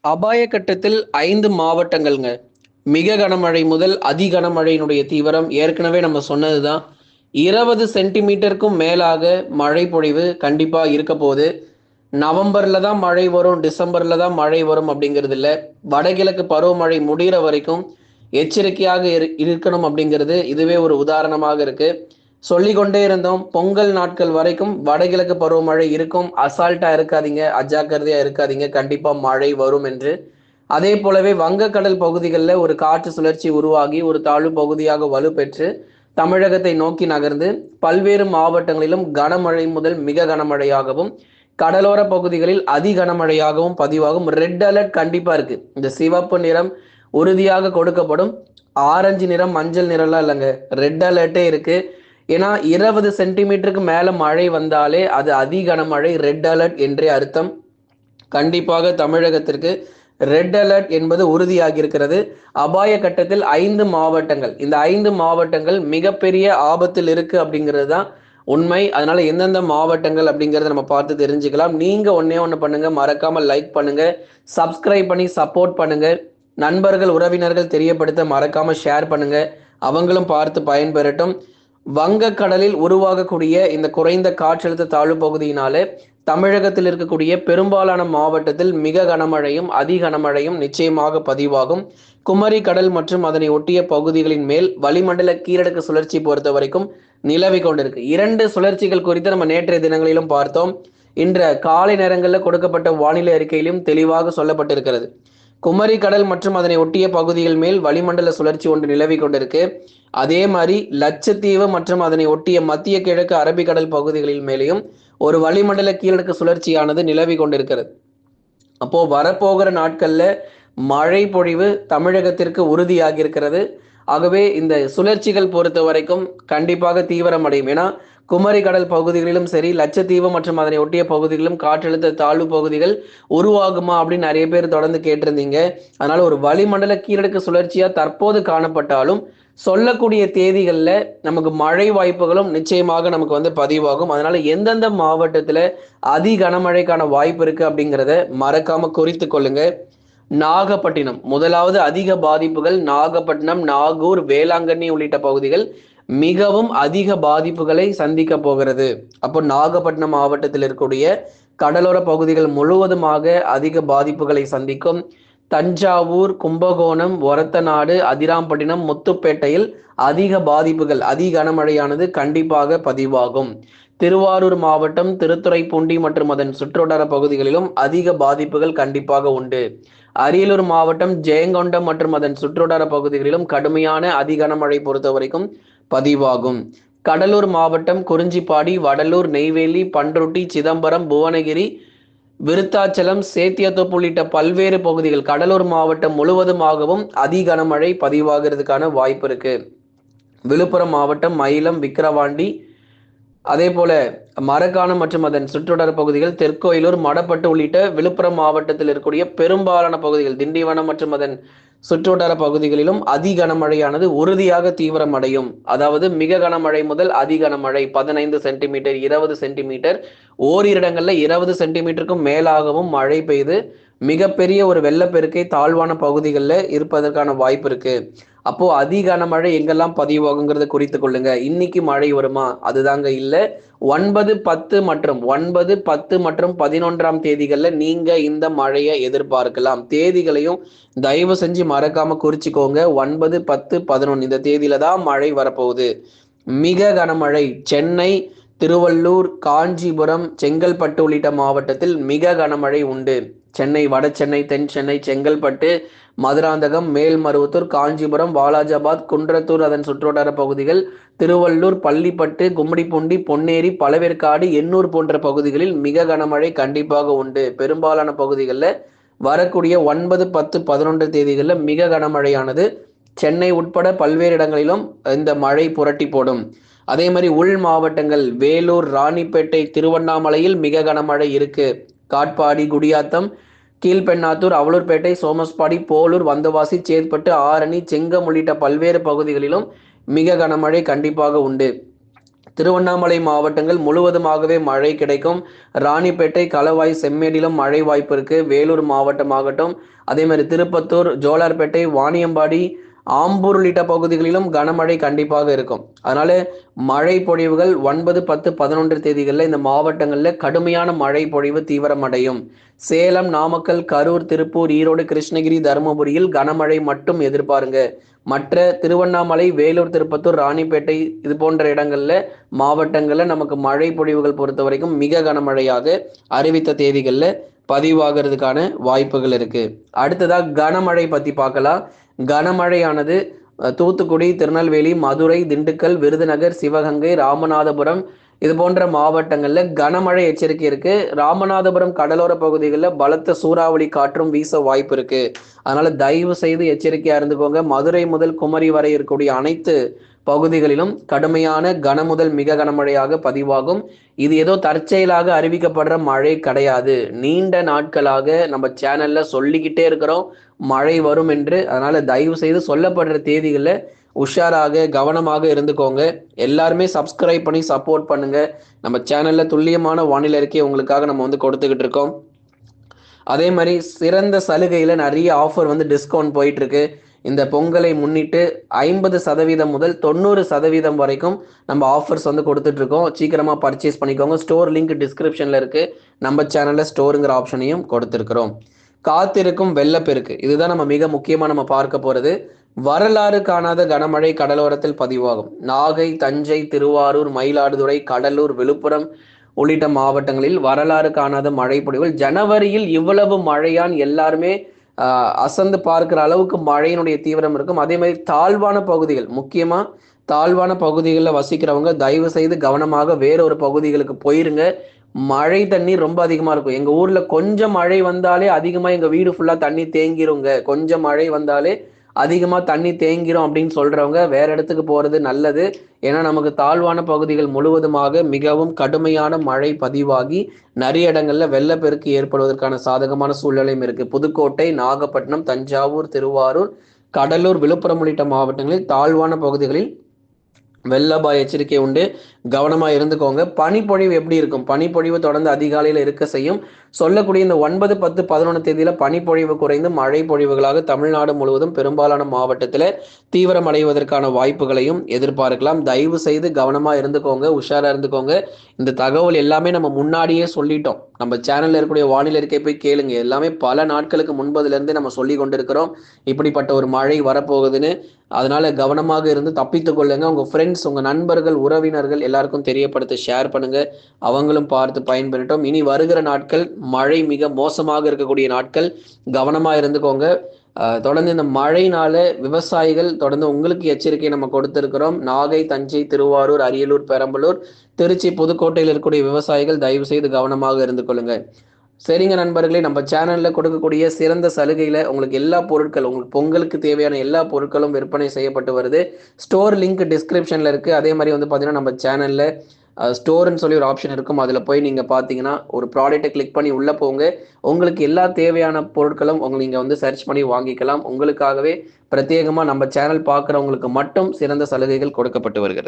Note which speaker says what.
Speaker 1: அபாய கட்டத்தில் 5 மாவட்டங்கள்ங்க. மிக கனமழை முதல் அதி கனமழையினுடைய தீவிரம் ஏற்கனவே நம்ம சொன்னது தான். 20 சென்டிமீட்டருக்கும் மேலாக மழை பொழிவு கண்டிப்பா இருக்க போது. நவம்பர்ல தான் மழை வரும், டிசம்பர்ல தான் மழை வரும் அப்படிங்கிறது இல்ல. வடகிழக்கு பருவமழை முடியிற வரைக்கும் எச்சரிக்கையாக இருக்கணும் அப்படிங்கிறது இதுவே ஒரு உதாரணமாக இருக்கு. சொல்லிக்கொண்டே இருந்தோம். பொங்கல் நாட்கள் வரைக்கும் வடகிழக்கு பருவமழை இருக்கும். அசால்ட்டா இருக்காதீங்க, அஜாக்கிரதையா இருக்காதீங்க. கண்டிப்பா மழை வரும் என்று. அதே போலவே வங்கக்கடல் பகுதிகளில் ஒரு காற்று சுழற்சி உருவாகி ஒரு தாழ்வு பகுதியாக வலுப்பெற்று தமிழகத்தை நோக்கி நகர்ந்து பல்வேறு மாவட்டங்களிலும் கனமழை முதல் மிக கனமழையாகவும் கடலோர பகுதிகளில் அதி கனமழையாகவும் பதிவாகும். ரெட் அலர்ட் கண்டிப்பா இருக்கு. இந்த சிவப்பு நிறம் உறுதியாக கொடுக்கப்படும். ஆரஞ்சு நிறம் மஞ்சள் நிறம்லாம் இல்லைங்க, ரெட் அலர்ட்டே இருக்கு. ஏன்னா 20 சென்டிமீட்டருக்கு மேல மழை வந்தாலே அது அதி கனமழை, ரெட் அலர்ட் என்றே அர்த்தம். கண்டிப்பாக தமிழகத்திற்கு ரெட் அலர்ட் என்பது உறுதியாகி இருக்கிறது. அபாய கட்டத்தில் 5 மாவட்டங்கள், இந்த 5 மாவட்டங்கள் மிகப்பெரிய ஆபத்தில் இருக்கு அப்படிங்கிறது தான் உண்மை. அதனால எந்தெந்த மாவட்டங்கள் அப்படிங்கிறத நம்ம பார்த்து தெரிஞ்சுக்கலாம். நீங்க ஒன்னே ஒன்று பண்ணுங்க, மறக்காம லைக் பண்ணுங்க, சப்ஸ்கிரைப் பண்ணி சப்போர்ட் பண்ணுங்க, நண்பர்கள் உறவினர்கள் தெரியப்படுத்த மறக்காம ஷேர் பண்ணுங்க, அவங்களும் பார்த்து பயன்பெறட்டும். வங்கக்கடலில் உருவாகக்கூடிய இந்த குறைந்த காற்றழுத்த தாழ்வு பகுதியினாலே தமிழகத்தில் இருக்கக்கூடிய பெரும்பாலான மாவட்டத்தில் மிக கனமழையும் அதி கனமழையும் நிச்சயமாக பதிவாகும். குமரி கடல் மற்றும் அதனை ஒட்டிய பகுதிகளின் மேல் வளிமண்டல கீழடுக்கு சுழற்சி பொறுத்த வரைக்கும் நிலவி கொண்டிருக்கு. 2 சுழற்சிகள் குறித்து நம்ம நேற்றைய தினங்களிலும் பார்த்தோம். இன்ற காலை நேரங்களில் கொடுக்கப்பட்ட வானிலை அறிக்கையிலும் தெளிவாக சொல்லப்பட்டிருக்கிறது. குமரி கடல் மற்றும் அதனை ஒட்டிய பகுதிகள் மேல் வளிமண்டல சுழற்சி ஒன்று நிலவி கொண்டிருக்கு. அதே மாதிரி லட்சத்தீவு மற்றும் அதனை ஒட்டிய மத்திய கிழக்கு அரபிக்கடல் பகுதிகளில் மேலேயும் ஒரு வளிமண்டல கீழடுக்கு சுழற்சியானது நிலவி கொண்டிருக்கிறது. அப்போ வரப்போகிற நாட்கள்ல மழை பொழிவு தமிழகத்திற்கு உறுதியாகி இருக்கிறது. ஆகவே இந்த சுழற்சிகள் பொறுத்த வரைக்கும் கண்டிப்பாக தீவிரமடையும். ஏன்னா குமரி கடல் பகுதிகளிலும் சரி, லட்சத்தீவு மற்றும் அதனை ஒட்டிய பகுதிகளிலும் காற்றழுத்த தாழ்வு பகுதிகள் உருவாகுமா அப்படின்னு நிறைய பேர் தொடர்ந்து கேட்டிருந்தீங்க. அதனால ஒரு வளிமண்டல கீழடுக்கு சுழற்சியா தற்போது காணப்பட்டாலும் சொல்லக்கூடிய தேதிகளில் நமக்கு மழை வாய்ப்புகளும் நிச்சயமாக நமக்கு பதிவாகும். அதனால எந்தெந்த மாவட்டத்தில் அதி கனமழைக்கான வாய்ப்பு இருக்கு அப்படிங்கிறத மறக்காம குறித்து கொள்ளுங்க. நாகப்பட்டினம் முதலாவது அதிக பாதிப்புகள். நாகப்பட்டினம், நாகூர், வேளாங்கண்ணி உள்ளிட்ட பகுதிகள் மிகவும் அதிக பாதிப்புகளை சந்திக்க போகிறது. அப்போ நாகப்பட்டினம் மாவட்டத்தில் இருக்கக்கூடிய கடலோர பகுதிகள் முழுவதுமாக அதிக பாதிப்புகளை சந்திக்கும். தஞ்சாவூர், கும்பகோணம், ஒரத்தநாடு, அதிராம்பட்டினம், முத்துப்பேட்டையில் அதிக பாதிப்புகள், அதிக கனமழையானது கண்டிப்பாக பதிவாகும். திருவாரூர் மாவட்டம், திருத்துறைப்பூண்டி மற்றும் அதன் சுற்றுவட்டார பகுதிகளிலும் அதிக பாதிப்புகள் கண்டிப்பாக உண்டு. அரியலூர் மாவட்டம், ஜெயங்கொண்டம் மற்றும் அதன் சுற்றுவட்டார பகுதிகளிலும் கடுமையான அதி கனமழை பொறுத்த வரைக்கும் பதிவாகும். கடலூர் மாவட்டம், குறிஞ்சிப்பாடி, வடலூர், நெய்வேலி, பண்ருட்டி, சிதம்பரம், புவனகிரி, விருத்தாச்சலம், சேத்தியத்தோப்பு உள்ளிட்ட பல்வேறு பகுதிகள் கடலூர் மாவட்டம் முழுவதுமாகவும் அதி கனமழை பதிவாகிறதுக்கான வாய்ப்பு இருக்கு. விழுப்புரம் மாவட்டம், மயிலம், விக்கிரவாண்டி, அதே போல மரக்காணம் மற்றும் அதன் சுற்றுவட்டார பகுதிகள், தெற்கோயிலூர், மடப்பட்டு உள்ளிட்ட விழுப்புரம் மாவட்டத்தில் இருக்கக்கூடிய பெரும்பாலான பகுதிகள், திண்டிவனம் மற்றும் அதன் சுற்றுவட்டார பகுதிகளிலும் அதி கனமழையானது உறுதியாக தீவிரமடையும். அதாவது மிக கனமழை முதல் அதி கனமழை 15 சென்டிமீட்டர், 20 சென்டிமீட்டர், ஓரிரு இடங்கள்ல 20 சென்டிமீட்டருக்கும் மேலாகவும் மழை பெய்து மிகப்பெரிய ஒரு வெள்ளப்பெருக்கை தாழ்வான பகுதிகளில் இருப்பதற்கான வாய்ப்பு இருக்கு. அப்போ அதி கனமழை எங்கெல்லாம் பதிவாகுங்கிறத குறித்து கொள்ளுங்க. இன்னைக்கு மழை வருமா? அதுதாங்க இல்லை. 9, 10 மற்றும் 11ஆம் தேதிகளில் நீங்க இந்த மழையை எதிர்பார்க்கலாம். தேதிகளையும் தயவு செஞ்சு மறக்காம குறிச்சுக்கோங்க. 9, 10, 11 இந்த தேதியில தான் மழை வரப்போகுது. மிக கனமழை சென்னை, திருவள்ளூர், காஞ்சிபுரம், செங்கல்பட்டு உள்ளிட்ட மாவட்டத்தில் மிக கனமழை உண்டு. சென்னை, வட சென்னை, தென் சென்னை, செங்கல்பட்டு, மதுராந்தகம், மேல்மருவத்தூர், காஞ்சிபுரம், வாலாஜாபாத், குன்றத்தூர் அதன் சுற்றுவட்டார பகுதிகள், திருவள்ளூர், பள்ளிப்பட்டு, கும்மிடிப்பூண்டி, பொன்னேரி, பழவேற்காடு, எண்ணூர் போன்ற பகுதிகளில் மிக கனமழை கண்டிப்பாக உண்டு. பெரும்பாலான பகுதிகளில் வரக்கூடிய 9, 10, 11 தேதிகளில் மிக கனமழையானது சென்னை உட்பட பல்வேறு இடங்களிலும் இந்த மழை புரட்டி போடும். அதே மாதிரி உள் மாவட்டங்கள் வேலூர், ராணிப்பேட்டை, திருவண்ணாமலையில் மிக கனமழை இருக்கு. காட்பாடி, குடியாத்தம், கீழ்பெண்ணாத்தூர், அவலூர்பேட்டை, சோமஸ்பாடி, போலூர், வந்தவாசி, சேத்பட்டு, ஆரணி, செங்கம் உள்ளிட்ட பல்வேறு பகுதிகளிலும் மிக கனமழை கண்டிப்பாக உண்டு. திருவண்ணாமலை மாவட்டங்கள் முழுவதுமாகவே மழை கிடைக்கும். ராணிப்பேட்டை, களவாய், செம்மேடிலும் மழை வாய்ப்பு இருக்கு. வேலூர் மாவட்டம் ஆகட்டும், அதே மாதிரி திருப்பத்தூர், ஜோலார்பேட்டை, வாணியம்பாடி, ஆம்பூர் உள்ளிட்ட பகுதிகளிலும் கனமழை கண்டிப்பாக இருக்கும். அதனால மழை பொழிவுகள் 9, 10, 11 தேதிகளில் இந்த மாவட்டங்களில் கடுமையான மழை பொழிவு தீவிரமடையும். சேலம், நாமக்கல், கரூர், திருப்பூர், ஈரோடு, கிருஷ்ணகிரி, தருமபுரியில் கனமழை மட்டும் எதிர்பாருங்க. மற்ற திருவண்ணாமலை, வேலூர், திருப்பத்தூர், ராணிப்பேட்டை இது போன்ற இடங்கள்ல மாவட்டங்கள்ல நமக்கு மழை பொழிவுகள் பொறுத்த வரைக்கும் மிக கனமழையாக அறிவித்த தேதிகள்ல பதிவாகிறதுக்கான வாய்ப்புகள் இருக்கு. அடுத்ததா கனமழை பத்தி பார்க்கலாம். கனமழையானது தூத்துக்குடி, திருநெல்வேலி, மதுரை, திண்டுக்கல், விருதுநகர், சிவகங்கை, ராமநாதபுரம் இது போன்ற மாவட்டங்கள்ல கனமழை எச்சரிக்கை இருக்கு. ராமநாதபுரம் கடலோர பகுதிகளில் பலத்த சூறாவளி காற்றும் வீச வாய்ப்பு இருக்கு. அதனால தயவு செய்து எச்சரிக்கையா இருந்துக்கோங்க. மதுரை முதல் குமரி வரை இருக்கக்கூடிய அனைத்து பகுதிகளிலும் கடுமையான கனமுதல் மிக கனமழையாக பதிவாகும். இது ஏதோ தற்செயலாக அறிவிக்கப்படுற மழை கிடையாது. நீண்ட நாட்களாக நம்ம சேனல்ல சொல்லிக்கிட்டே இருக்கிறோம் மழை வரும் என்று. அதனால தயவு செய்து சொல்லப்படுற தேதிகளில் உஷாராக கவனமாக இருந்துக்கோங்க. எல்லாருமே சப்ஸ்கிரைப் பண்ணி சப்போர்ட் பண்ணுங்க. நம்ம சேனல்ல துல்லியமான வானிலை அறிக்கை உங்களுக்காக நம்ம கொடுத்துக்கிட்டு இருக்கோம். அதே மாதிரி சிறந்த சலுகையில நிறைய ஆஃபர் டிஸ்கவுண்ட் போயிட்டு இருக்கு. இந்த பொங்கலை முன்னிட்டு 50% முதல் 90% வரைக்கும் நம்ம ஆஃபர்ஸ் கொடுத்துட்டு இருக்கோம். சீக்கிரமா பர்ச்சேஸ் பண்ணிக்கோங்க. ஸ்டோர் லிங்க் டிஸ்கிரிப்ஷன்ல இருக்கு. நம்ம சேனல்ல ஸ்டோருங்கிற ஆப்ஷனையும் கொடுத்துருக்கிறோம். காத்திருக்கும் வெள்ளப்பெருக்கு இதுதான் நம்ம மிக முக்கியமா நம்ம பார்க்க போறது. வரலாறு காணாத கனமழை கடலோரத்தில் பதிவாகும். நாகை, தஞ்சை, திருவாரூர், மயிலாடுதுறை, கடலூர், விழுப்புரம் உள்ளிட்ட மாவட்டங்களில் வரலாறு காணாத மழை பொழிவுகள். ஜனவரியில் இவ்வளவு மழையான் எல்லாருமே அசந்து பார்க்கிற அளவுக்கு மழையினுடைய தீவிரம் இருக்கும். அதே மாதிரி தாழ்வான பகுதிகள், முக்கியமா தாழ்வான பகுதிகளில் வசிக்கிறவங்க தயவு செய்து கவனமாக வேறொரு பகுதிகளுக்கு போயிருங்க. மழை தண்ணி ரொம்ப அதிகமா இருக்கும். எங்க ஊர்ல கொஞ்சம் மழை வந்தாலே அதிகமா எங்க வீடு ஃபுல்லா தண்ணி தேங்கிருங்க. கொஞ்சம் மழை வந்தாலே அதிகமா தண்ணி தேங்கிரும் அப்படின்னு சொல்றவங்க வேற இடத்துக்கு போறது நல்லது. ஏன்னா நமக்கு தாழ்வான பகுதிகள் முழுவதுமாக மிகவும் கடுமையான மழை பதிவாகி நிறைய இடங்கள்ல வெள்ளப்பெருக்கு ஏற்படுவதற்கான சாதகமான சூழ்நிலையும் இருக்கு. புதுக்கோட்டை, நாகப்பட்டினம், தஞ்சாவூர், திருவாரூர், கடலூர், விழுப்புரம் உள்ளிட்ட மாவட்டங்களில் தாழ்வான பகுதிகளில் வெள்ள அபாய எச்சரிக்கை உண்டு. கவனமா இருந்துக்கோங்க. பனிப்பொழிவு எப்படி இருக்கும்? பனிப்பொழிவு தொடர்ந்து அதிகாலையில் இருக்க செய்யும். சொல்லக்கூடிய இந்த 9, 10, 11 தேதியில பனிப்பொழிவு குறைந்து மழை பொழிவுகளாக தமிழ்நாடு முழுவதும் பெரும்பாலான மாவட்டத்தில் தீவிரமடைவதற்கான வாய்ப்புகளையும் எதிர்பார்க்கலாம். தயவு செய்து கவனமா இருந்துக்கோங்க, உஷாரா இருந்துக்கோங்க. இந்த தகவல் எல்லாமே நம்ம முன்னாடியே சொல்லிட்டோம். நம்ம சேனல்ல இருக்கக்கூடிய வானிலை இருக்கை போய் கேளுங்க. எல்லாமே பல நாட்களுக்கு முன்பதுல இருந்து நம்ம சொல்லி கொண்டிருக்கிறோம் இப்படிப்பட்ட ஒரு மழை வரப்போகுதுன்னு. அதனால கவனமாக இருந்து தப்பித்துக் கொள்ளுங்க. உங்க ஃப்ரெண்ட்ஸ், உங்க நண்பர்கள், உறவினர்கள் எல்லாருக்கும் தெரியப்படுத்த ஷேர் பண்ணுங்க. அவங்களும் பார்த்து பயன்பெறட்டும். இனி வருகிற நாட்கள் மழை மிக மோசமாக இருக்கக்கூடிய நாட்கள். கவனமா இருந்துக்கோங்க. தொடர்ந்து இந்த மழைனால விவசாயிகள் தொடர்ந்து உங்களுக்கு எச்சரிக்கை நம்ம கொடுத்திருக்கிறோம். நாகை, தஞ்சை, திருவாரூர், அரியலூர், பெரம்பலூர், திருச்சி, புதுக்கோட்டையில் இருக்கக்கூடிய விவசாயிகள் தயவு செய்து கவனமாக இருந்து கொள்ளுங்க. சரிங்க நண்பர்களே, நம்ம சேனல்ல கொடுக்கக்கூடிய சிறந்த சலுகையில உங்களுக்கு எல்லா பொருட்கள், உங்களுக்கு பொங்கலுக்கு தேவையான எல்லா பொருட்களும் விற்பனை செய்யப்பட்டு வருது. ஸ்டோர் லிங்க் டிஸ்கிரிப்ஷன்ல இருக்கு. அதே மாதிரி பாத்தீங்கன்னா நம்ம சேனல்ல ஸ்டோர்னு சொல்லி ஒரு ஆப்ஷன் இருக்கும். அதில் போய் நீங்கள் பார்த்தீங்கன்னா ஒரு ப்ராடக்ட்டை கிளிக் பண்ணி உள்ளே போங்க. உங்களுக்கு எல்லா தேவையான பொருட்களும் நீங்கள் சர்ச் பண்ணி வாங்கிக்கலாம். உங்களுக்காகவே பிரத்யேகமாக நம்ம சேனல் பார்க்குறவங்களுக்கு மட்டும் சிறந்த சலுகைகள் கொடுக்கப்பட்டு வருகிறது.